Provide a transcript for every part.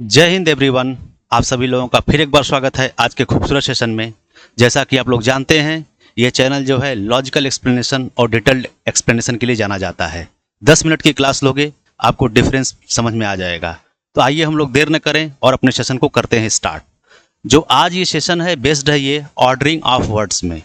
जय हिंद एवरीवन। आप सभी लोगों का फिर एक बार स्वागत है आज के खूबसूरत सेशन में। जैसा कि आप लोग जानते हैं, ये चैनल जो है लॉजिकल एक्सप्लेनेशन और डिटेल्ड एक्सप्लेनेशन के लिए जाना जाता है। 10 मिनट की क्लास लोगे, आपको डिफरेंस समझ में आ जाएगा। तो आइए हम लोग देर न करें और अपने सेशन को करते हैं स्टार्ट। जो आज ये सेशन है बेस्ड है ये ऑर्डरिंग ऑफ वर्ड्स में।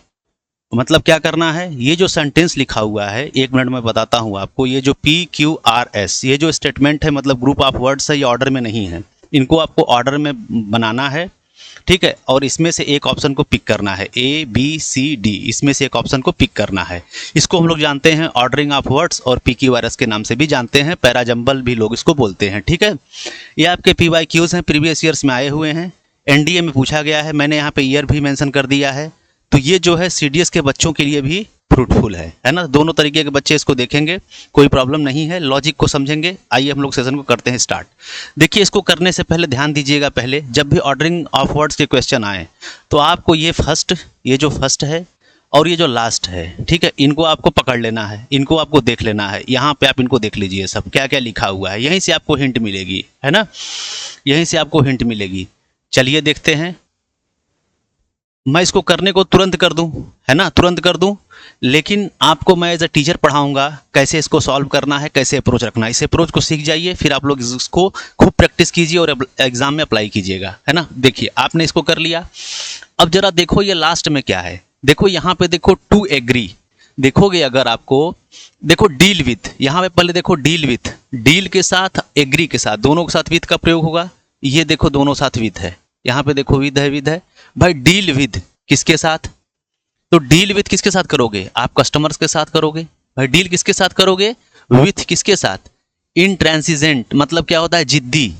मतलब क्या करना है, ये जो सेंटेंस लिखा हुआ है, एक मिनट में बताता हूँ आपको। ये जो PQRS, ये जो स्टेटमेंट है मतलब ग्रुप ऑफ वर्ड्स है, ये ऑर्डर में नहीं है। इनको आपको ऑर्डर में बनाना है, ठीक है। और इसमें से एक ऑप्शन को पिक करना है, ABCD, इसमें से एक ऑप्शन को पिक करना है। इसको हम लोग जानते हैं ऑर्डरिंग ऑफ वर्ड्स और PQRS के नाम से भी जानते हैं, पैराजंबल भी लोग इसको बोलते हैं, ठीक है। ये आपके PYQs हैं, प्रीवियस ईयर्स में आए हुए हैं, NDA में पूछा गया है। मैंने यहाँ पे ईयर भी मेंशन कर दिया है। तो ये जो है CDS के बच्चों के लिए भी फ्रूटफुल है ना। दोनों तरीके के बच्चे इसको देखेंगे, कोई प्रॉब्लम नहीं है, लॉजिक को समझेंगे। आइए हम लोग सेशन को करते हैं स्टार्ट। देखिए, इसको करने से पहले ध्यान दीजिएगा, पहले जब भी ऑर्डरिंग ऑफ वर्ड्स के क्वेश्चन आए तो आपको ये जो फर्स्ट है और ये जो लास्ट है, ठीक है, इनको आपको पकड़ लेना है, इनको आपको देख लेना है। यहाँ पे आप इनको देख लीजिए, सब क्या क्या लिखा हुआ है, यहीं से आपको हिंट मिलेगी, है ना, यहीं से आपको हिंट मिलेगी। चलिए देखते हैं। मैं इसको करने को तुरंत कर दूं, है ना, तुरंत कर दूं, लेकिन आपको मैं एज अ टीचर पढ़ाऊंगा कैसे इसको सॉल्व करना है, कैसे अप्रोच रखना है। इस अप्रोच को सीख जाइए, फिर आप लोग इसको खूब प्रैक्टिस कीजिए और एग्जाम में अप्लाई कीजिएगा, है ना। देखिए, आपने इसको कर लिया। अब जरा देखो ये लास्ट में क्या है। देखो यहाँ पे देखो टू एग्री, देखोगे अगर आपको, देखो डील विथ, यहाँ पे पहले देखो डील विथ, डील के साथ एग्री के साथ, दोनों के साथ विथ का प्रयोग होगा। ये देखो दोनों साथ विथ है, यहाँ पे देखो विद है, विद है भाई। डील विद किसके साथ, तो डील विथ किसके साथ करोगे, आप कस्टमर्स के साथ करोगे भाई। डील किसके साथ करोगे, विथ किसके साथ, इंट्रांसिजेंट, मतलब क्या होता है, जिद्दी,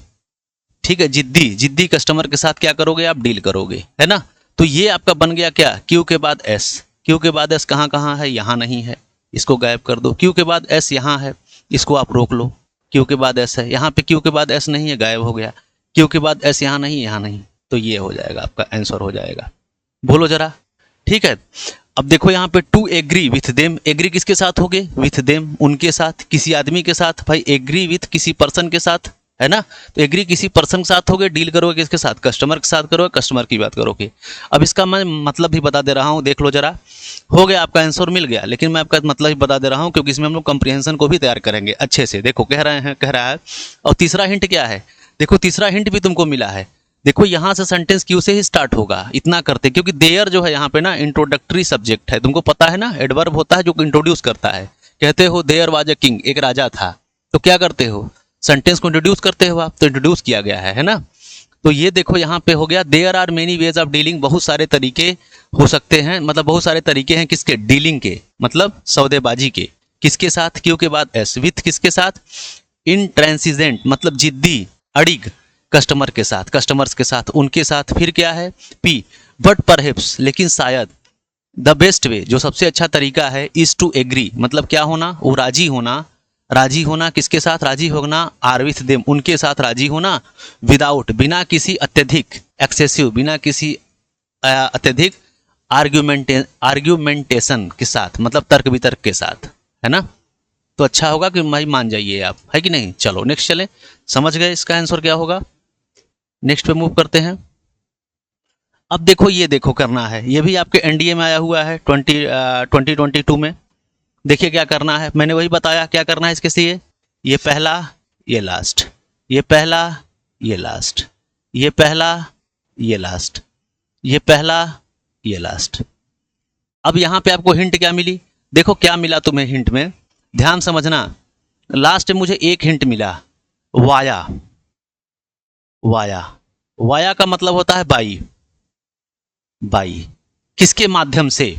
ठीक है, जिद्दी, जिद्दी कस्टमर के साथ क्या करोगे, आप डील करोगे, है ना। तो ये आपका बन गया क्या, क्यू के बाद एस। क्यू के बाद एस कहाँ कहाँ है, यहाँ नहीं है, इसको गायब कर दो। क्यू के बाद एस यहाँ है, इसको आप रोक लो। क्यू के बाद एस है, यहाँ पे क्यू के बाद एस नहीं है, गायब हो गया। क्यू के बाद एस यहाँ नहीं, यहाँ नहीं, तो ये हो जाएगा आपका आंसर हो जाएगा। बोलो जरा, ठीक है। अब देखो यहाँ पे to agree with them, agree किसके साथ हो गए, विथ देम, उनके साथ, किसी आदमी के साथ भाई। एग्री विथ किसी पर्सन के साथ, है ना। तो एग्री किसी पर्सन के साथ हो गए, डील करोगे किसके साथ, कस्टमर के साथ करोगे, कस्टमर की बात करोगे। अब इसका मैं मतलब भी बता दे रहा हूँ, देख लो जरा। हो गया, आपका आंसर मिल गया, लेकिन मैं आपका मतलब भी बता दे रहा हूँ क्योंकि इसमें हम लोग कंप्रीहेंशन को भी तैयार करेंगे अच्छे से। देखो कह रहा है। और तीसरा हिंट क्या है, देखो तीसरा हिंट भी तुमको मिला है। देखो यहाँ से सेंटेंस क्यू से ही स्टार्ट होगा, इतना करते, क्योंकि देयर जो है यहाँ पे ना इंट्रोडक्टरी सब्जेक्ट है, तुमको पता है ना, एडवर्ब होता है जो इंट्रोड्यूस करता है। कहते हो देयर वाज अ किंग, एक राजा था, तो क्या करते हो, सेंटेंस को इंट्रोड्यूस करते हो आप, तो इंट्रोड्यूस किया गया है ना। तो ये देखो यहाँ पे हो गया, there are many ways of dealing, बहुत सारे तरीके हो सकते हैं, मतलब बहुत सारे तरीके हैं किसके, डीलिंग के, मतलब सौदेबाजी के। किसके साथ, क्यू के बाद एस, विथ किसके साथ, इंट्रांसिजेंट, मतलब जिद्दी, अड़िग, कस्टमर के साथ, कस्टमर्स के साथ, उनके साथ। फिर क्या है, पी, बट परहेप्स, लेकिन शायद, द बेस्ट वे, जो सबसे अच्छा तरीका है, इज टू एग्री, मतलब क्या होना, वो राजी होना, राजी होना किसके साथ, राजी होना, आर विथ देम, उनके साथ राजी होना, विदाउट, बिना किसी अत्यधिक, एक्सेसिव, बिना किसी अत्यधिक आर्ग्यूमेंटेशन के साथ, मतलब तर्क वितर्क के साथ, है ना। तो अच्छा होगा कि भाई मान जाइए आप, है कि नहीं। चलो नेक्स्ट चलें, समझ गए इसका आंसर क्या होगा। नेक्स्ट पे मूव करते हैं। अब देखो, ये देखो करना है, ये भी आपके NDA में आया हुआ है 2022 में। देखिए क्या करना है, मैंने वही बताया क्या करना है इसके लिए। ये पहला, ये लास्ट, ये पहला, ये लास्ट, ये पहला, ये लास्ट, ये पहला, ये लास्ट। अब यहाँ पे आपको हिंट क्या मिली, देखो क्या मिला तुम्हें हिंट में, ध्यान समझना। लास्ट में मुझे एक हिंट मिला, वाया, वाया, वाया का मतलब होता है बाई, बाई, किसके माध्यम से,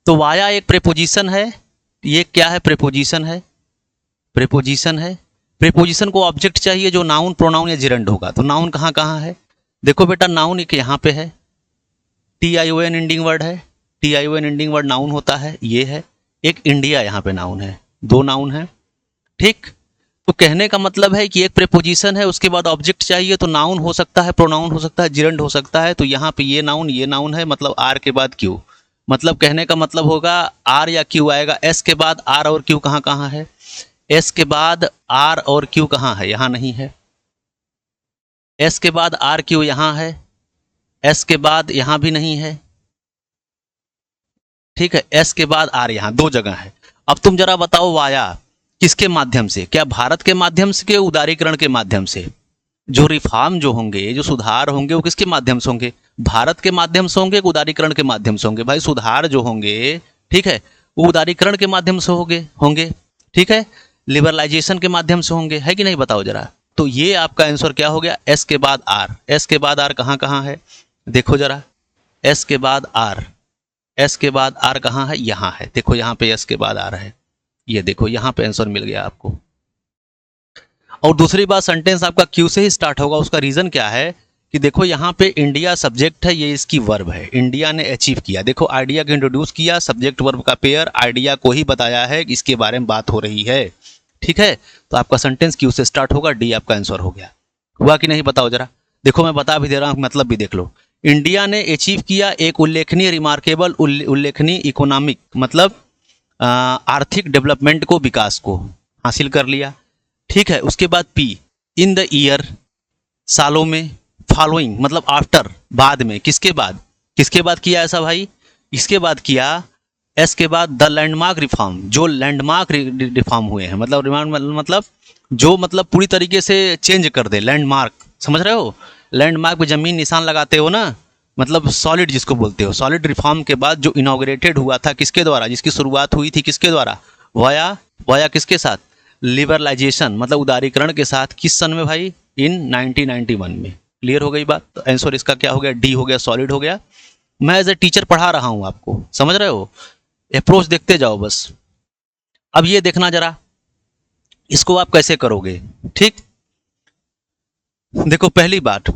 तो वाया एक प्रेपोजिशन है। ये क्या है, प्रेपोजिशन है, प्रेपोजिशन है। प्रेपोजिशन को ऑब्जेक्ट चाहिए जो नाउन, प्रोनाउन या जिरंड होगा। तो नाउन कहाँ कहाँ है, देखो बेटा, नाउन एक यहाँ पे है, TION एंडिंग वर्ड है, TION एंडिंग वर्ड नाउन होता है, ये है। एक इंडिया यहाँ पे नाउन है, दो नाउन है, ठीक। तो कहने का मतलब है कि एक प्रेपोजिशन है, उसके बाद ऑब्जेक्ट चाहिए, तो नाउन हो सकता है, प्रोनाउन हो सकता है, जिरंड हो सकता है। तो यहाँ पे ये नाउन है, मतलब आर के बाद क्यू, मतलब कहने का मतलब होगा आर या क्यू आएगा। एस के बाद आर और क्यू कहाँ कहाँ है, एस के बाद आर और क्यू कहाँ है, यहाँ नहीं है, एस के बाद आर क्यू यहाँ है, एस के बाद यहाँ भी नहीं है, ठीक है, एस के बाद आर यहाँ दो जगह है। अब तुम जरा बताओ वाया किसके माध्यम से, क्या भारत के माध्यम से के उदारीकरण के माध्यम से? जो रिफॉर्म जो होंगे, जो सुधार होंगे वो किसके माध्यम से होंगे? भारत के माध्यम से होंगे, उदारीकरण के माध्यम से होंगे? भाई सुधार जो होंगे, ठीक है, वो उदारीकरण के माध्यम से होंगे होंगे ठीक है, लिबरलाइजेशन के माध्यम से होंगे, है कि नहीं? बताओ जरा। तो ये आपका आंसर क्या हो गया? एस के बाद आर। एस के बाद आर कहाँ कहाँ है देखो जरा, एस के बाद आर, एस के बाद आर कहाँ है? यहाँ है, देखो यहाँ पे एस के बाद आर है, ये देखो यहाँ पे आंसर मिल गया आपको। और दूसरी बात, सेंटेंस आपका क्यू से ही स्टार्ट होगा। उसका रीजन क्या है कि देखो यहाँ पे इंडिया सब्जेक्ट है, ये इसकी वर्ब है, इंडिया ने अचीव किया। देखो आइडिया को इंट्रोड्यूस किया, सब्जेक्ट वर्ब का पेयर, आइडिया को ही बताया है कि इसके बारे में बात हो रही है, ठीक है। तो आपका सेंटेंस क्यू से स्टार्ट होगा, डी आपका आंसर हो गया। हुआ कि नहीं बताओ जरा। देखो मैं बता भी दे रहा हूँ, मतलब भी देख लो। इंडिया ने अचीव किया एक उल्लेखनीय, रिमार्केबल, उल्लेखनीय इकोनॉमिक, मतलब आर्थिक डेवलपमेंट को, विकास को हासिल कर लिया, ठीक है। उसके बाद पी, इन द ईयर, सालों में, फॉलोइंग मतलब आफ्टर, बाद में, किसके बाद, किसके बाद किया ऐसा भाई? इसके बाद किया। एस के बाद द लैंडमार्क रिफॉर्म, जो लैंडमार्क रिफॉर्म हुए हैं, मतलब मतलब जो मतलब पूरी तरीके से चेंज कर दे, लैंडमार्क, समझ रहे हो? लैंडमार्क पे जमीन निशान लगाते हो ना, मतलब सॉलिड जिसको बोलते हो। सॉलिड रिफॉर्म के बाद जो इनॉग्रेटेड हुआ था किसके द्वारा, जिसकी शुरुआत हुई थी किसके द्वारा? वाया, वाया किसके साथ? लिबरलाइजेशन मतलब उदारीकरण के साथ। किस सन में भाई? इन 1991 में। क्लियर हो गई बात? तो आंसर इसका क्या हो गया? डी हो गया, सॉलिड हो गया। मैं एज ए टीचर पढ़ा रहा हूं आपको, समझ रहे हो? अप्रोच देखते जाओ बस। अब ये देखना जरा, इसको आप कैसे करोगे, ठीक। देखो पहली बात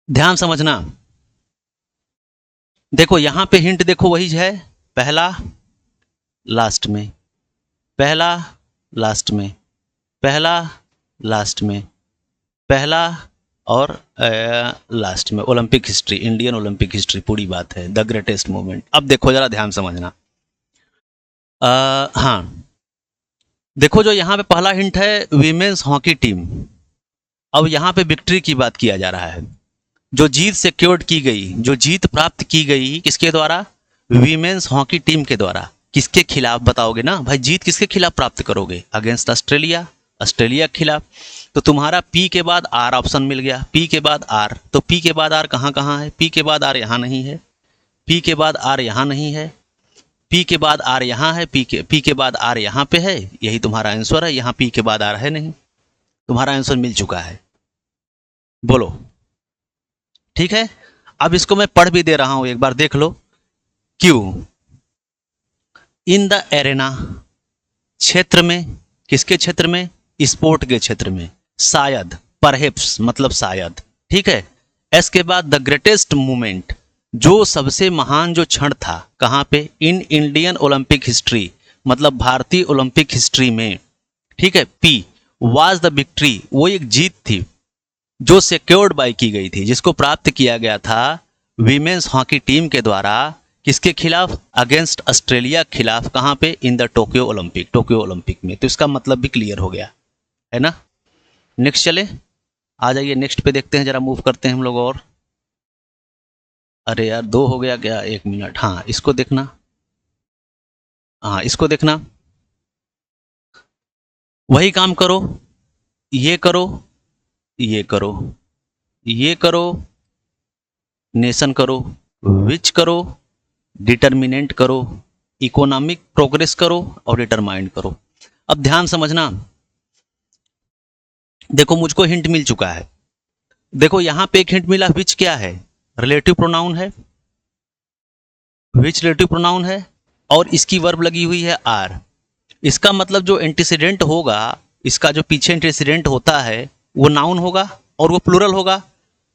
ध्यान समझना, देखो यहां पे हिंट देखो वही है, पहला लास्ट में, पहला लास्ट में, पहला लास्ट में, पहला और लास्ट में। Olympic history, Indian Olympic history पूरी बात है, द ग्रेटेस्ट मूवमेंट। अब देखो जरा ध्यान समझना, हाँ देखो जो यहाँ पे पहला हिंट है वीमेंस हॉकी टीम। अब यहाँ पे विक्ट्री की बात किया जा रहा है, जो जीत सिक्योर्ड की गई, जो जीत प्राप्त की गई किसके द्वारा? वीमेंस हॉकी टीम के द्वारा। किसके खिलाफ बताओगे ना भाई, जीत किसके खिलाफ प्राप्त करोगे? अगेंस्ट ऑस्ट्रेलिया, ऑस्ट्रेलिया के खिलाफ। तो तुम्हारा पी के बाद आर ऑप्शन मिल गया, पी के बाद आर। तो पी के बाद आर कहाँ कहाँ है? पी के बाद आर यहाँ नहीं है, पी के बाद आर यहाँ नहीं है, पी के बाद आर यहाँ है, पी के बाद आर यहाँ पे है, यही तुम्हारा आंसर है। यहाँ पी के बाद आर है नहीं, तुम्हारा आंसर मिल चुका है। बोलो, ठीक है। अब इसको मैं पढ़ भी दे रहा हूं, एक बार देख लो। क्यू, इन द एरेना, क्षेत्र में, किसके क्षेत्र में? स्पोर्ट के क्षेत्र में। शायद, परहेप्स मतलब शायद, ठीक है। एस के बाद द ग्रेटेस्ट मूवमेंट, जो सबसे महान जो क्षण था, कहां पे? इन इंडियन ओलंपिक हिस्ट्री, मतलब भारतीय ओलंपिक हिस्ट्री में, ठीक है। पी वाज द विक्ट्री, वो एक जीत थी जो सिक्योर्ड बाय की गई थी, जिसको प्राप्त किया गया था वीमेंस हॉकी टीम के द्वारा। किसके खिलाफ? अगेंस्ट ऑस्ट्रेलिया के खिलाफ। कहां पे? In the Tokyo Olympic, Tokyo Olympic में। तो इसका मतलब भी क्लियर हो गया है ना। नेक्स्ट चले, आ जाइए नेक्स्ट पे देखते हैं, जरा मूव करते हैं हम लोग। और अरे यार दो हो गया क्या? एक मिनट, हाँ इसको देखना, हाँ इसको देखना। वही काम करो, ये करो, ये करो, ये करो, नेशन करो, विच करो, डिटर्मिनेंट करो, इकोनॉमिक प्रोग्रेस करो और डिटरमाइंड करो। अब ध्यान समझना, देखो मुझको हिंट मिल चुका है। देखो यहां पे एक हिंट मिला, विच क्या है? रिलेटिव प्रोनाउन है, विच रिलेटिव प्रोनाउन है, और इसकी वर्ब लगी हुई है आर। इसका मतलब जो एंटीसीडेंट होगा, इसका जो पीछे एंटीसीडेंट होता है वो नाउन होगा और वो प्लूरल होगा,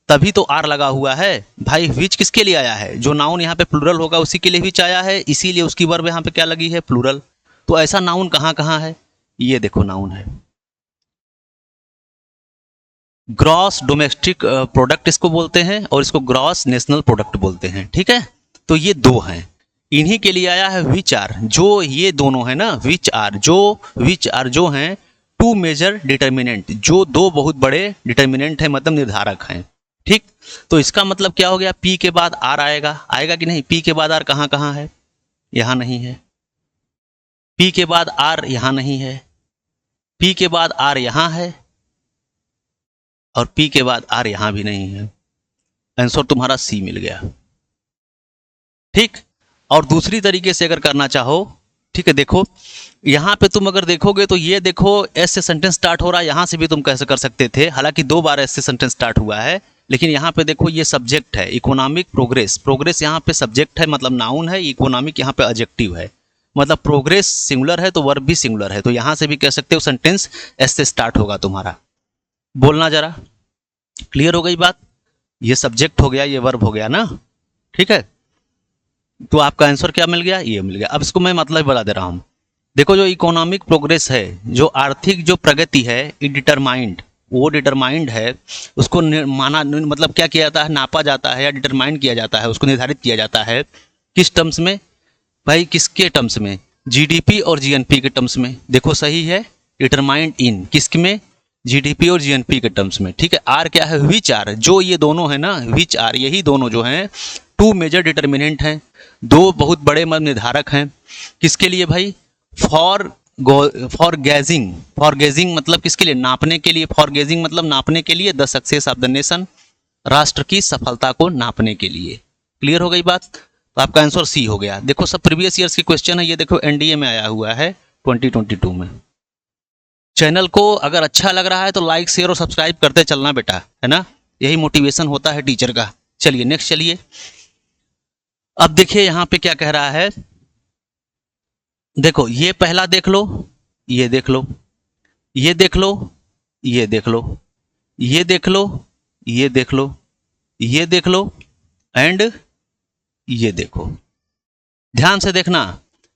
तभी तो आर लगा हुआ है भाई। विच किसके लिए आया है? जो नाउन यहाँ पे प्लूरल होगा उसी के लिए विच आया है, इसीलिए उसकी वर्ब यहाँ पे क्या लगी है? प्लूरल। तो ऐसा नाउन कहाँ कहाँ है? ये देखो नाउन है, ग्रॉस डोमेस्टिक प्रोडक्ट इसको बोलते हैं, और इसको ग्रॉस नेशनल प्रोडक्ट बोलते हैं, ठीक है। तो ये दो हैं, इन्हीं के लिए आया है विच आर। जो ये दोनों है ना, विच आर, जो विच आर जो हैं टू मेजर डिटर्मिनेंट, जो दो बहुत बड़े डिटर्मिनेंट है मतलब निर्धारक हैं। ठीक, तो इसका मतलब क्या हो गया, P के बाद R आएगा, आएगा कि नहीं? P के बाद R कहाँ कहाँ है? यहाँ नहीं है। P के बाद R यहाँ नहीं है। P के बाद R यहाँ है और P के बाद R यहाँ भी नहीं है। आंसर तुम्हारा C मिल गया। ठीक, और दूसरी तरीके से अगर करना चाहो, ठीक है, देखो यहाँ पे तुम अगर देखोगे तो ये देखो एस से सेंटेंस स्टार्ट हो रहा है, यहाँ से भी तुम कैसे कर सकते थे, हालांकि 2 बार एस से सेंटेंस स्टार्ट हुआ है, लेकिन यहाँ पे देखो ये सब्जेक्ट है, इकोनॉमिक प्रोग्रेस, प्रोग्रेस यहाँ पे सब्जेक्ट है मतलब नाउन है, इकोनॉमिक यहाँ पे एडजेक्टिव है, मतलब प्रोग्रेस सिंगुलर है तो वर्ब भी सिंगुलर है, तो यहाँ से भी कह सकते हो सेंटेंस एस से स्टार्ट होगा तुम्हारा। बोलना जरा, क्लियर हो गई बात? ये सब्जेक्ट हो गया, ये वर्ब हो गया ना, ठीक है, तो आपका आंसर क्या मिल गया? ये मिल गया। अब इसको मैं मतलब बता दे रहा हूँ। देखो जो इकोनॉमिक प्रोग्रेस है, जो आर्थिक जो प्रगति है, ये डिटरमाइंड, वो डिटरमाइंड है, उसको माना मतलब क्या किया जाता है, नापा जाता है या डिटरमाइंड किया जाता है, उसको निर्धारित किया जाता है किस टर्म्स में भाई? किसके टर्म्स में? जीडीपी और जीएनपी के टर्म्स में। देखो सही है, डिटरमाइंड इन किसके में? जीडीपी और जीएनपी के टर्म्स में। ठीक है, आर क्या है? विच आर, जो ये दोनों है ना, विच आर, यही दोनों जो हैं टू मेजर डिटर्मिनेंट हैं, दो बहुत बड़े मद निर्धारक हैं। किसके लिए भाई? फॉर गेजिंग मतलब किसके लिए? नापने के लिए। फॉर गेजिंग मतलब नापने के लिए। The success of the nation, राष्ट्र की सफलता को नापने के लिए। क्लियर हो गई बात? तो आपका आंसर सी हो गया। देखो सब प्रीवियस ईयर्स की क्वेश्चन है, ये देखो एनडीए में आया हुआ है 2022 में। चैनल को अगर अच्छा लग रहा है तो लाइक शेयर और सब्सक्राइब करते चलना बेटा, है ना, यही मोटिवेशन होता है टीचर का। चलिए नेक्स्ट चलिए। अब देखिए यहाँ पे क्या कह रहा है, देखो ये पहला देख लो, ये देख लो, ये देख लो, ये देख लो, ये देख लो, ये देख लो, ये देख लो एंड ये देखो। ध्यान से देखना,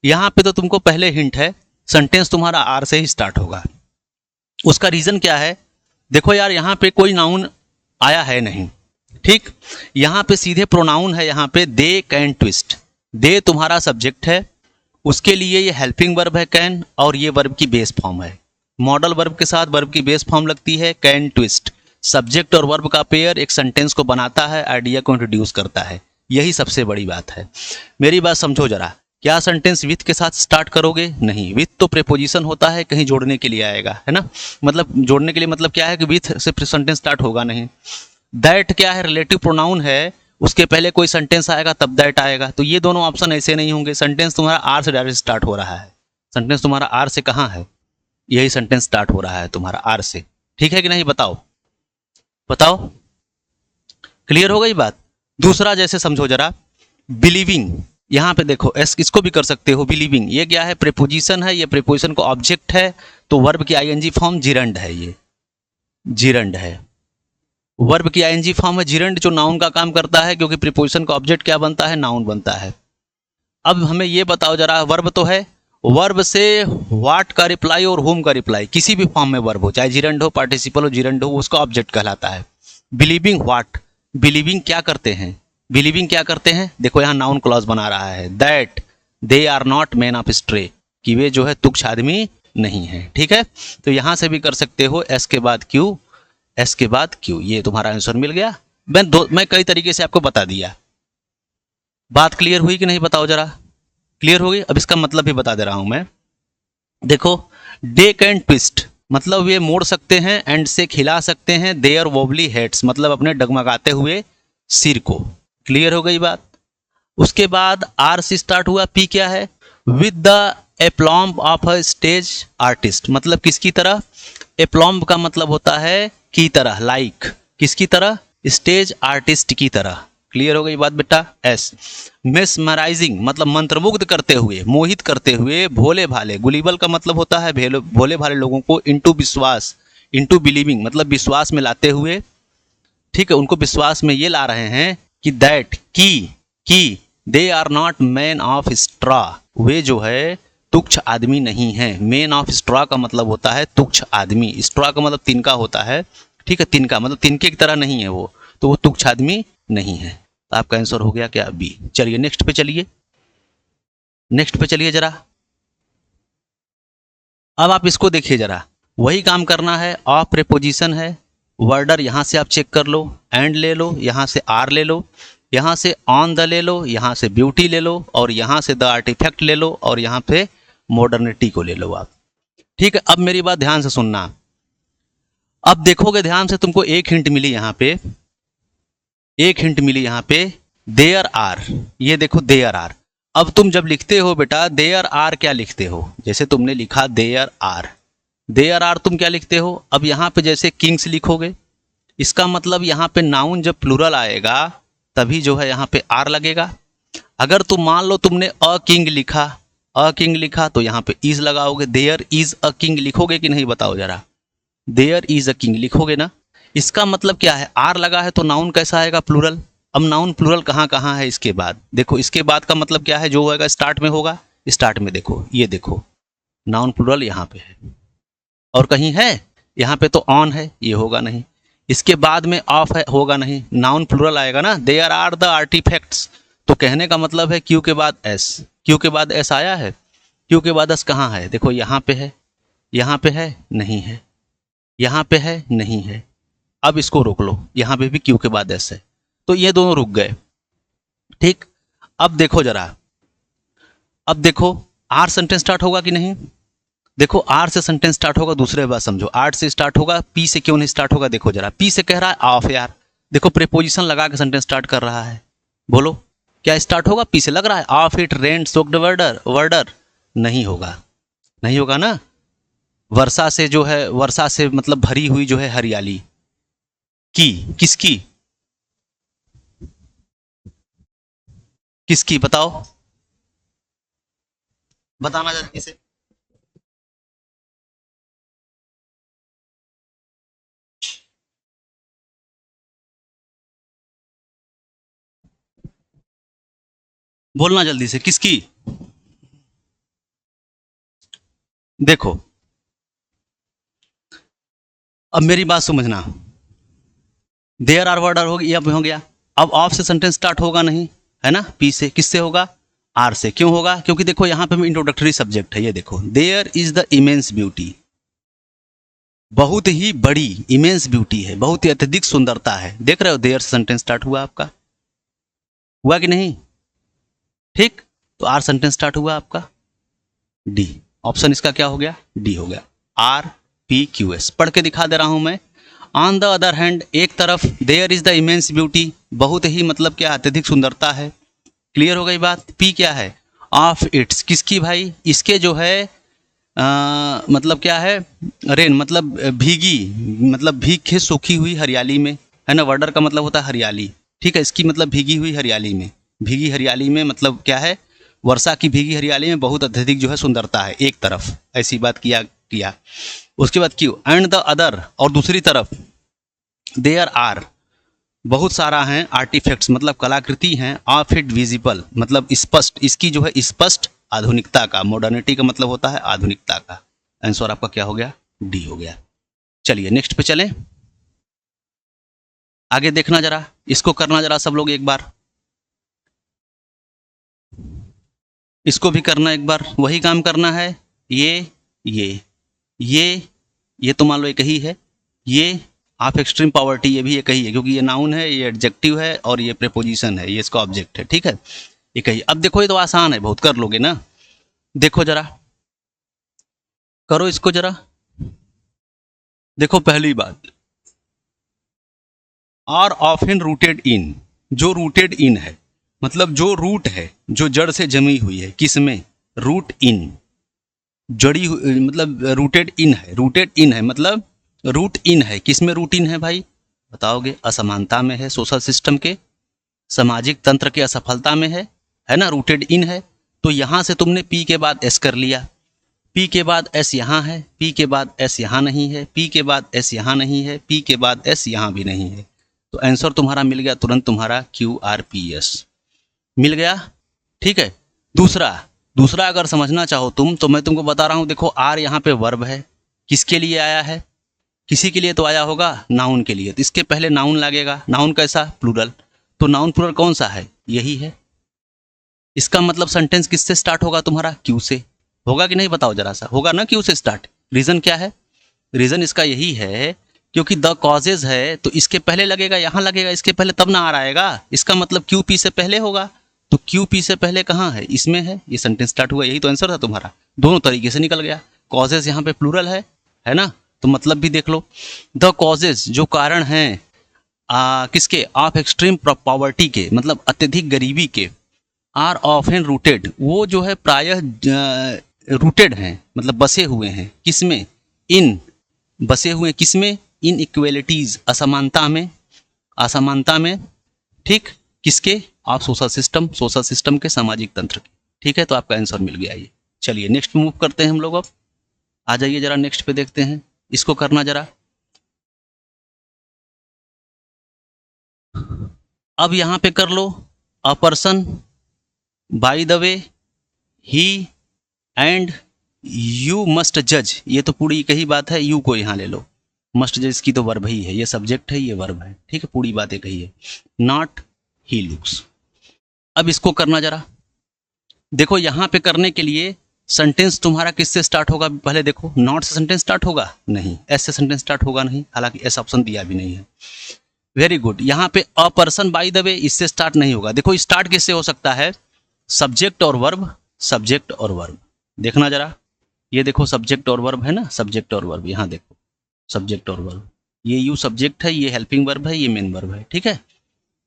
यहां पे तो तुमको पहले हिंट है, सेंटेंस तुम्हारा आर से ही स्टार्ट होगा। उसका रीजन क्या है? देखो यार यहां पे कोई नाउन आया है नहीं, ठीक, यहां पे सीधे प्रोनाउन है, यहां पे दे कैन ट्विस्ट। दे तुम्हारा सब्जेक्ट है, उसके लिए ये हेल्पिंग वर्ब है कैन, और ये वर्ब की बेस फॉर्म है। मॉडल वर्ब के साथ वर्ब की बेस फॉर्म लगती है कैन ट्विस्ट। सब्जेक्ट और वर्ब का पेयर एक सेंटेंस को बनाता है, आइडिया को इंट्रोड्यूस करता है, यही सबसे बड़ी बात है। मेरी बात समझो जरा, क्या सेंटेंस विथ के साथ स्टार्ट करोगे? नहीं, विथ तो प्रीपोजिशन होता है, कहीं जोड़ने के लिए आएगा, है ना, मतलब जोड़ने के लिए मतलब क्या है कि विथ से सेंटेंस स्टार्ट होगा नहीं। दैट क्या है? रिलेटिव प्रोनाउन है, उसके पहले कोई सेंटेंस आएगा तब दैट आएगा, तो ये दोनों ऑप्शन ऐसे नहीं होंगे। सेंटेंस तुम्हारा आर से डायरेक्ट स्टार्ट हो रहा है। सेंटेंस तुम्हारा आर से कहाँ है? यही सेंटेंस स्टार्ट हो रहा है तुम्हारा आर से, ठीक है कि नहीं? बताओ बताओ, क्लियर हो गई बात? दूसरा जैसे समझो जरा, बिलीविंग, यहां पे देखो एस, इसको भी कर सकते हो बिलीविंग। ये क्या है? प्रीपोजिशन है, ये प्रीपोजिशन को ऑब्जेक्ट है, तो वर्ब की आईएनजी फॉर्म जिरंड है, ये जिरंड है, वर्ब की आईएनजी फॉर्म है जिरंड, जो नाउन का काम करता है, क्योंकि प्रीपोजिशन का ऑब्जेक्ट क्या बनता है? नाउन बनता है। अब हमें ये बताओ जरा, वर्ब तो है, वर्ब से व्हाट का रिप्लाई और होम का रिप्लाई, किसी भी फॉर्म में वर्ब हो, चाहे जिरंड हो, पार्टिसिपल हो, जिरंड हो, उसका ऑब्जेक्ट कहलाता है। बिलीविंग व्हाट, बिलीविंग क्या करते हैं? बिलीविंग क्या करते हैं? देखो यहाँ नाउन क्लॉज बना रहा है, that they are not man of stray, कि वे जो है तुच्छ आदमी नहीं है, ठीक है। तो यहां से भी कर सकते हो एस के बाद क्यू, एस के बाद क्यू, ये तुम्हारा आंसर मिल गया। मैं कई तरीके से आपको बता दिया। बात क्लियर हुई कि नहीं? बताओ जरा, क्लियर हो गई? अब इसका मतलब भी बता दे रहा हूं मैं। देखो डे कैन ट्विस्ट मतलब वे मोड़ सकते हैं, एंड से खिला सकते हैं, देयर वोबली हेड्स मतलब अपने डगमगाते हुए सिर को। क्लियर हो गई बात? उसके बाद आर से स्टार्ट हुआ, पी क्या है? With the aplomb of a stage artist, मतलब किसकी तरह? एप्लॉम्ब का मतलब होता है की तरह, लाइक, किसकी तरह? स्टेज आर्टिस्ट की तरह। क्लियर हो गई बात बेटा? एस। मिसमराइजिंग मतलब मंत्रमुग्ध करते हुए, मोहित करते हुए, भोले भाले, गुलीबल का मतलब होता है भोले भाले लोगों को, इनटू विश्वास, इनटू बिलीविंग मतलब विश्वास में लाते हुए, ठीक है, उनको विश्वास में ये ला रहे हैं कि दैट की they are not man of straw, वे जो है तुच्छ आदमी नहीं है। मैन ऑफ स्ट्रॉ का मतलब होता है तुच्छ आदमी, स्ट्रॉ का मतलब तिनका होता है, ठीक है, तिनका मतलब तिनके की तरह नहीं है वो, तो वो तुच्छ आदमी नहीं है। तो आपका आंसर हो गया क्या? बी। चलिए नेक्स्ट पे चलिए, नेक्स्ट पे चलिए जरा। अब आप इसको देखिए जरा, वही काम करना है। ऑफ प्रीपोजिशन है, वर्डर यहाँ से आप चेक कर लो, एंड ले लो, यहाँ से आर ले लो, यहाँ से ऑन द ले लो, यहाँ से ब्यूटी ले लो, और यहाँ से द आर्टिफैक्ट ले लो, और यहाँ पे मॉडर्निटी को ले लो आप। ठीक है, अब मेरी बात ध्यान से सुनना। अब देखोगे ध्यान से, तुमको एक हिंट मिली यहाँ पे, एक हिंट मिली यहाँ पे, देयर आर। ये देखो देयर आर। अब तुम जब लिखते हो बेटा देयर आर, क्या लिखते हो? जैसे तुमने लिखा देयर आर, देयर आर तुम क्या लिखते हो? अब यहाँ पे जैसे किंग्स लिखोगे, इसका मतलब यहाँ पे नाउन जब प्लूरल आएगा तभी जो है यहाँ पे आर लगेगा। अगर तुम मान लो तुमने अ किंग लिखा, अ किंग लिखा, तो यहाँ पे इज लगाओगे। देयर इज अ किंग लिखोगे कि नहीं बताओ जरा? देयर इज अ किंग लिखोगे ना। इसका मतलब क्या है? आर लगा है तो नाउन कैसा आएगा? प्लूरल। अब नाउन प्लूरल कहाँ कहाँ है इसके बाद? देखो इसके बाद का मतलब क्या है? जो होगा स्टार्ट में होगा। स्टार्ट में देखो, ये देखो नाउन प्लूरल यहाँ पे है, और कहीं है? यहाँ पे तो ऑन है, ये होगा नहीं। इसके बाद में ऑफ है, होगा नहीं। नाउन प्लूरल आएगा ना, देयर आर द आर्टिफैक्ट्स। तो कहने का मतलब है क्यू के बाद एस, क्यू के बाद एस आया है। क्यू के बाद एस कहाँ है? देखो यहाँ पे है, यहाँ पे है, नहीं है, यहाँ पे है, नहीं है। अब इसको रोक लो, यहाँ पे भी क्यू के बाद एस है, तो ये दोनों रुक गए। ठीक, अब देखो जरा, अब देखो आर सेंटेंस स्टार्ट होगा कि नहीं? देखो आर से सेंटेंस स्टार्ट होगा, दूसरे बात समझो। आर से स्टार्ट होगा, पी से क्यों नहीं स्टार्ट होगा? देखो जरा, पी से कह रहा है ऑफ यार। देखो प्रीपोजिशन लगा के सेंटेंस स्टार्ट कर रहा है, बोलो क्या स्टार्ट होगा? पी से लग रहा है, ऑफ इट रेंट सोक्ड वर्डर, वर्डर नहीं होगा, नहीं होगा ना। वर्षा से जो है, वर्षा से मतलब भरी हुई जो है हरियाली की, किसकी? किसकी बताओ, बताना जल्दी से। बोलना जल्दी से, किसकी? देखो अब मेरी बात समझना, देयर आर वर्डर हो गया, हो गया। अब ऑफ से सेंटेंस स्टार्ट होगा नहीं, है ना? पी से, किससे होगा? आर से। क्यों होगा? क्योंकि देखो यहाँ पे इंट्रोडक्टरी सब्जेक्ट है, ये देखो, there is the immense beauty, बहुत ही बड़ी इमेंस ब्यूटी है, बहुत ही अत्यधिक सुंदरता है। देख रहे हो, देयर से सेंटेंस स्टार्ट हुआ आपका, हुआ कि नहीं? ठीक, तो आर सेंटेंस स्टार्ट हुआ आपका, डी। ऑप्शन इसका क्या हो गया? डी हो गया। R P Q S. पढ़ के दिखा दे रहा हूं मैं। ऑन द अदर हैंड, एक तरफ there is the immense beauty, बहुत ही मतलब क्या, अत्यधिक सुंदरता है। क्लियर हो गई बात? पी क्या है? ऑफ इट्स, किसकी भाई? इसके जो है मतलब क्या है? रेन मतलब भीगी, मतलब भीग के सूखी हुई हरियाली में, है ना? वर्डर का मतलब होता है हरियाली, ठीक है? इसकी मतलब भीगी हुई हरियाली में, भीगी हरियाली में मतलब क्या है? वर्षा की भीगी हरियाली में बहुत अत्यधिक जो है सुंदरता है, एक तरफ ऐसी बात किया किया। उसके बाद क्यों? एंड द अदर, और दूसरी तरफ देयर आर, बहुत सारा हैं आर्टिफैक्ट्स, मतलब कलाकृति हैं, ऑफ इट विजिबल, मतलब स्पष्ट, इसकी जो है स्पष्ट आधुनिकता का, मॉडर्निटी का मतलब होता है आधुनिकता का। आंसर आपका क्या हो गया? डी हो गया। चलिए नेक्स्ट पे चलें, आगे देखना जरा, इसको करना जरा सब लोग एक बार, इसको भी करना एक बार, वही काम करना है। ये ये तो मान लो एक ही है, ये ऑफ एक्सट्रीम पॉवर्टी, ये भी एक ही है, क्योंकि ये नाउन है, ये एडजेक्टिव है, और ये प्रीपोजिशन है, ये इसका ऑब्जेक्ट है, ठीक है? एक ही। अब देखो ये तो आसान है, बहुत कर लोगे ना। देखो जरा, करो इसको जरा। देखो पहली बात, आर ऑफन रूटेड इन, जो रूटेड इन है, मतलब जो रूट है, जो जड़ से जमी हुई है, किसमें? रूट इन, जड़ी मतलब रूटेड इन है, रूटेड इन है मतलब रूट इन है, किसमें रूट इन है भाई? बताओगे? असमानता में है, सोशल सिस्टम के, सामाजिक तंत्र के असफलता में है ना? रूटेड इन है। तो यहां से तुमने पी के बाद एस कर लिया, पी के बाद एस यहाँ है, पी के बाद एस यहाँ नहीं है, पी के बाद एस यहाँ नहीं है, पी के बाद एस यहाँ भी नहीं है। तो आंसर तुम्हारा मिल गया तुरंत, तुम्हारा क्यू आर पी एस मिल गया, ठीक है? दूसरा, दूसरा अगर समझना चाहो तुम, तो मैं तुमको बता रहा हूं, देखो आर यहाँ पे वर्ब है, किसके लिए आया है? किसी के लिए तो आया होगा, नाउन के लिए, तो इसके पहले नाउन लगेगा। नाउन कैसा? प्लूरल। तो नाउन प्लूरल कौन सा है? यही है। इसका मतलब सेंटेंस किससे स्टार्ट होगा तुम्हारा? क्यू से। होगा कि नहीं बताओ जरा सा? होगा ना क्यू से स्टार्ट। रीजन क्या है? रीज़न इसका यही है क्योंकि द कॉजेज है तो इसके पहले लगेगा, यहाँ लगेगा, इसके पहले तब ना आर आएगा। इसका मतलब क्यू पी से पहले होगा, तो क्यू पी से पहले कहाँ है, इसमें है। ये सेंटेंस स्टार्ट हुआ, यही तो आंसर था तुम्हारा। दोनों तरीके से निकल गया। कॉजेज यहाँ पे प्लूरल है ना, तो मतलब भी देख लो। द कॉजेज जो कारण हैं किसके, ऑफ एक्सट्रीम पॉवर्टी के, मतलब अत्यधिक गरीबी के, आर ऑफन रूटेड, वो जो है प्रायः रूटेड हैं, मतलब बसे हुए हैं किसमें, इन, बसे हुए किसमें, इन इक्वेलिटीज, असमानता में, असमानता में, ठीक, किसके, आप सोशल सिस्टम के, सामाजिक तंत्र के। ठीक है, तो आपका आंसर मिल गया ये। चलिए नेक्स्ट पे मूव करते हैं हम लोग। अब आ जाइए जरा नेक्स्ट पे देखते हैं, इसको करना जरा। अब यहां पे कर लो, a person, by the way, he and you must जज। ये तो पूरी कही बात है, यू को यहां ले लो। मस्ट जज की तो वर्ब ही है, ये सब्जेक्ट है, ये वर्ब है। ठीक है, पूरी बातें कही है। Not he looks. अब इसको करना जरा। देखो यहां पे करने के लिए सेंटेंस तुम्हारा किससे स्टार्ट होगा, पहले देखो। नॉट से सेंटेंस स्टार्ट होगा नहीं, एस से सेंटेंस स्टार्ट होगा नहीं, हालांकि एस ऑप्शन दिया भी नहीं है। Very good. यहाँ पे अ पर्सन बाय द वे, इससे स्टार्ट नहीं होगा। देखो स्टार्ट किससे हो सकता है, सब्जेक्ट और वर्ब, सब्जेक्ट और वर्ब। देखना जरा, ये देखो सब्जेक्ट और वर्ब है ना, सब्जेक्ट और वर्ब, यहाँ देखो सब्जेक्ट और वर्ब। ये यू सब्जेक्ट है, ये हेल्पिंग वर्ब है, ये मेन वर्ब है। ठीक है,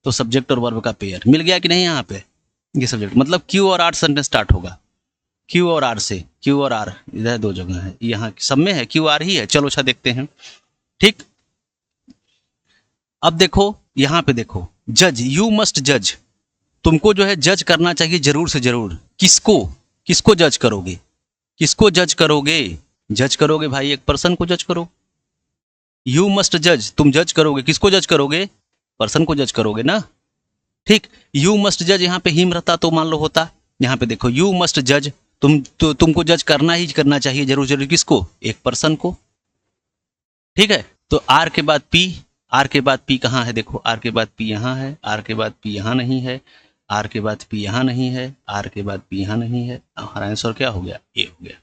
तो सब्जेक्ट और वर्ब का पेयर मिल गया कि नहीं। यहाँ पे ये सब्जेक्ट मतलब क्यू और आर सेंटेंस स्टार्ट होगा। क्यू और आर से, क्यू और आर इधर दो जगह है, यहाँ सब में है क्यू आर ही है। चलो अच्छा देखते हैं। ठीक, अब देखो यहाँ पे देखो, जज, यू मस्ट जज, तुमको जो है जज करना चाहिए जरूर से जरूर। किसको, किसको जज करोगे, किसको जज करोगे, जज करोगे भाई, एक पर्सन को जज करो। यू मस्ट जज, तुम जज करोगे, किसको जज करोगे, पर्सन को जज करोगे ना। ठीक, यू मस्ट जज, यहाँ पे हिम रहता तो मान लो होता। यहाँ पे देखो यू मस्ट जज, तुमको जज करना ही करना चाहिए जरूर जरूर, किसको, एक पर्सन को। ठीक है, तो आर के बाद पी, आर के बाद पी कहाँ है, देखो आर के बाद पी यहाँ है, आर के बाद पी यहाँ नहीं है, आर के बाद पी यहाँ नहीं है, आर के बाद पी यहाँ नहीं है। हमारा आंसर क्या हो गया, ए हो गया।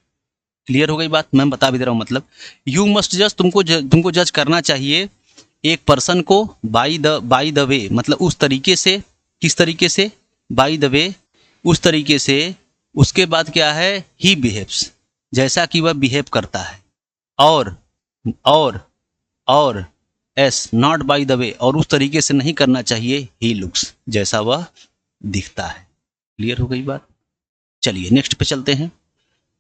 क्लियर हो गई बात, मैं बता भी दे रहा हूँ। मतलब यू मस्ट जज, तुमको जज करना चाहिए एक पर्सन को बाय द वे, मतलब उस तरीके से, किस तरीके से, बाय द वे, उस तरीके से। उसके बाद क्या है, ही बिहेव्स, जैसा कि वह बिहेव करता है। और एस, नॉट बाय द वे, और उस तरीके से नहीं करना चाहिए ही लुक्स, जैसा वह दिखता है। क्लियर हो गई बात। चलिए नेक्स्ट पे चलते हैं।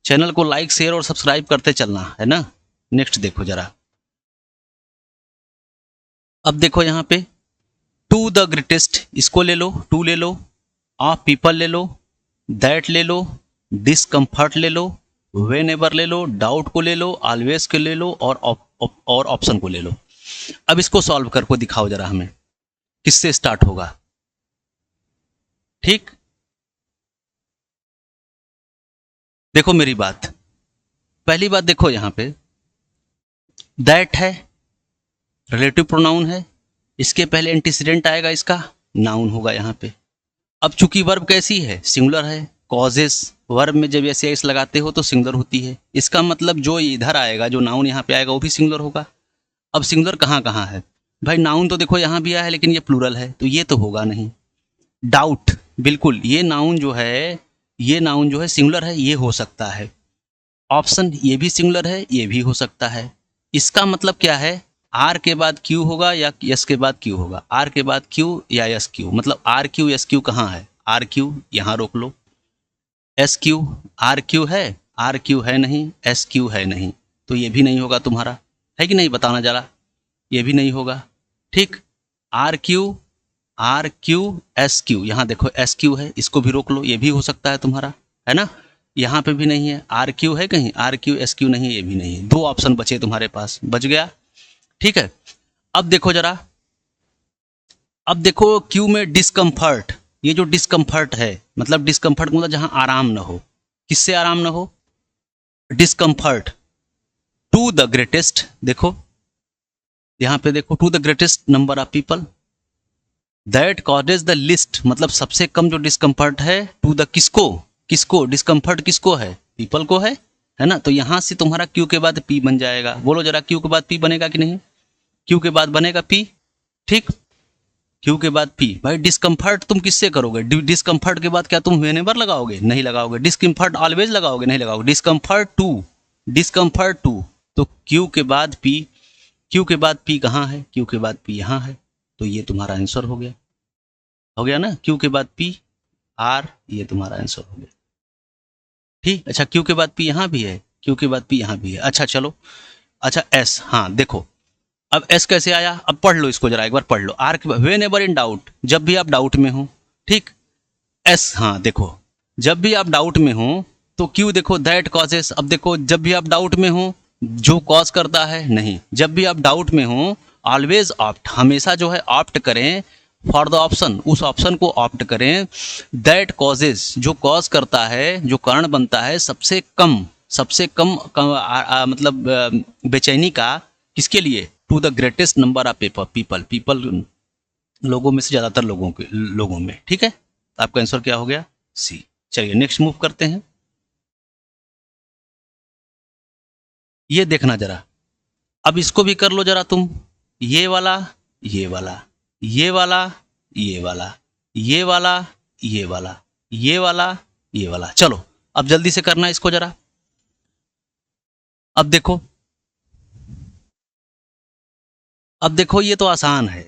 चैनल को लाइक शेयर और सब्सक्राइब करते चलना है ना। नेक्स्ट देखो जरा। अब देखो यहाँ पे टू द ग्रेटेस्ट, इसको ले लो, टू ले लो, ऑफ पीपल ले लो, दैट ले लो, डिसकम्फर्ट ले लो, वेन एवर ले लो, डाउट को ले लो, ऑलवेज को ले लो, और ऑप्शन को ले लो। अब इसको सॉल्व करके दिखाओ जरा हमें, किससे स्टार्ट होगा। ठीक, देखो मेरी बात, पहली बात देखो यहाँ पे दैट है, रिलेटिव प्रोनाउन है, इसके पहले एंटीसीडेंट आएगा, इसका नाउन होगा यहाँ पे। अब चूंकि वर्ब कैसी है, सिंगुलर है, कॉजेस वर्ब में जब ऐसे एस लगाते हो तो सिंगुलर होती है। इसका मतलब जो इधर आएगा, जो नाउन यहाँ पे आएगा वो भी सिंगुलर होगा। अब सिंगुलर कहाँ कहाँ है भाई, नाउन तो देखो यहाँ भी आया है, लेकिन ये प्लूरल है, तो ये तो होगा नहीं। डाउट, बिल्कुल ये नाउन जो है, ये नाउन जो है सिंगुलर है, ये हो सकता है। ऑप्शन, ये भी सिंगुलर है, ये भी हो सकता है। इसका मतलब क्या है, आर के बाद क्यू होगा या एस के बाद क्यू होगा, आर के बाद क्यू या एस क्यू, मतलब आर क्यू एस क्यू कहाँ है, आर क्यू यहाँ रोक लो, एस क्यू, आर क्यू है नहीं, एस क्यू है नहीं, तो ये भी नहीं होगा तुम्हारा, है कि नहीं, बताना जरा, ये भी नहीं होगा। ठीक, आर क्यू एस क्यू, यहाँ देखो एस क्यू है, इसको भी रोक लो, ये भी हो सकता है तुम्हारा, है ना। यहाँ पे भी नहीं है, आर क्यू है कहीं, आर क्यू एस क्यू नहीं, ये भी नहीं है। दो ऑप्शन बचे तुम्हारे पास, बच गया। ठीक है, अब देखो जरा, अब देखो क्यू में डिस्कम्फर्ट, ये जो डिस्कम्फर्ट है, मतलब डिस्कम्फर्ट मतलब जहां आराम ना हो, किससे आराम ना हो, डिस्कम्फर्ट। टू द ग्रेटेस्ट, देखो यहां पे देखो, to the greatest number of people, that causes the list, मतलब सबसे कम जो डिस्कम्फर्ट है, टू द किसको, किसको डिस्कम्फर्ट किसको है, पीपल को है है ना। तो यहाँ से तुम्हारा क्यू के बाद पी बन जाएगा। बोलो जरा, क्यू के बाद पी बनेगा कि नहीं? क्यू के बाद बनेगा पी, ठीक। क्यू के बाद पी। भाई डिस्कम्फर्ट तुम किससे करोगे? डिस्कम्फर्ट के बाद क्या तुम व्हेनेवर लगाओगे? नहीं लगाओगे। डिस्कम्फर्ट ऑलवेज लगाओगे? नहीं लगाओगे। Discomfort to, discomfort to. तो क्यू के बाद पी, क्यू के बाद पी कहाँ है? क्यू के बाद पी यहाँ है। तो ये तुम्हारा आंसर हो गया, हो गया ना। क्यू के बाद पी आर, ये तुम्हारा आंसर हो गया, ठीक। अच्छा, क्यू के बाद पी यहाँ भी है, क्यू के बाद पी यहाँ भी है। अच्छा चलो, अच्छा एस, हाँ देखो अब एस कैसे आया? अब पढ़ लो इसको जरा, एक बार पढ़ लो। आर के बाद व्हेनेवर इन डाउट, जब भी आप डाउट में हो, ठीक। एस, हाँ देखो, जब भी आप डाउट में हो तो क्यू देखो दैट कॉजेस। अब देखो, जब भी आप डाउट में हो, जो कॉज करता है नहीं, जब भी आप डाउट में हो ऑलवेज ऑप्ट, हमेशा जो है ऑप्ट करें फॉर द ऑप्शन, उस ऑप्शन को ऑप्ट करें दैट कॉजेज, जो कॉज करता है, जो कारण बनता है सबसे कम, सबसे कम, मतलब बेचैनी का, किसके लिए? To the greatest number of people, लोगों में से ज़्यादातर लोगों में, ठीक है। आपका आंसर क्या हो गया? सी। चलिए नेक्स्ट मूव करते हैं। ये देखना जरा, अब इसको भी कर लो जरा तुम। ये वाला, ये वाला, ये वाला, ये वाला, ये वाला, ये वाला, ये वाला, ये वाला। चलो अब जल्दी से करना इसको जरा। अब देखो, अब देखो ये तो आसान है।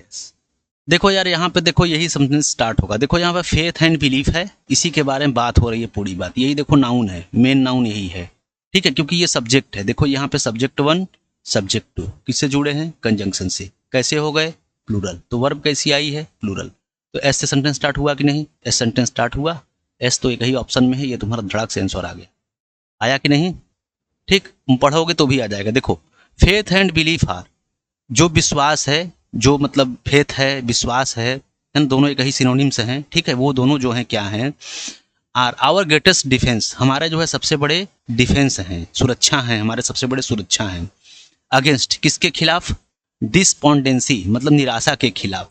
देखो यार, यहाँ पे देखो यही समझने स्टार्ट होगा। देखो यहाँ पे फेथ एंड बिलीफ है, इसी के बारे में बात हो रही है पूरी बात। यही देखो नाउन है, मेन नाउन यही है, ठीक है, क्योंकि ये सब्जेक्ट है। देखो यहाँ पे सब्जेक्ट 1 सब्जेक्ट 2 किससे जुड़े हैं? कंजंक्शन से। कैसे हो गए? प्लूरल। तो वर्ब कैसी आई है? प्लूरल। तो एस से सेंटेंस स्टार्ट हुआ कि नहीं? एस सेंटेंस स्टार्ट हुआ। एस तो एक ही ऑप्शन में है, ये तुम्हारा धड़ाक से आंसर आ गया। आया कि नहीं? ठीक, तुम पढ़ोगे तो भी आ जाएगा। देखो फेथ एंड बिलीफ आर, जो विश्वास है, जो मतलब फेथ है, विश्वास है, दोनों एक ही सिनोनिम्स हैं, ठीक है। वो दोनों जो हैं क्या हैं? आर आवर ग्रेटेस्ट डिफेंस, हमारे जो है सबसे बड़े डिफेंस हैं, सुरक्षा हैं, हमारे सबसे बड़े सुरक्षा हैं। अगेंस्ट, किसके खिलाफ? डिस्पोंडेंसी, मतलब निराशा के खिलाफ।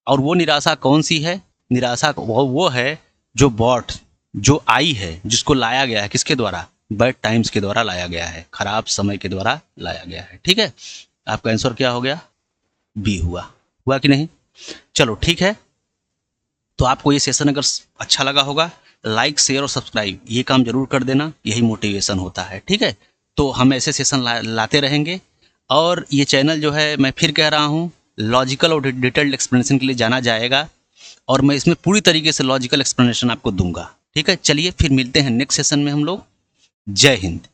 और वो निराशा कौन सी है? निराशा वो है जो बॉट, जो आई है, जिसको लाया गया है, किसके द्वारा? बैड टाइम्स के द्वारा लाया गया है, खराब समय के द्वारा लाया गया है, ठीक है। आपका आंसर क्या हो गया? बी हुआ। हुआ कि नहीं? चलो ठीक है। तो आपको ये सेशन अगर अच्छा लगा होगा, लाइक शेयर और सब्सक्राइब ये काम जरूर कर देना, यही मोटिवेशन होता है, ठीक है। तो हम ऐसे सेशन लाते रहेंगे। और ये चैनल जो है, मैं फिर कह रहा हूँ, लॉजिकल और डिटेल्ड एक्सप्लेनेशन के लिए जाना जाएगा, और मैं इसमें पूरी तरीके से लॉजिकल एक्सप्लेनेशन आपको दूंगा, ठीक है। चलिए फिर मिलते हैं नेक्स्ट सेशन में हम लोग। जय हिंद।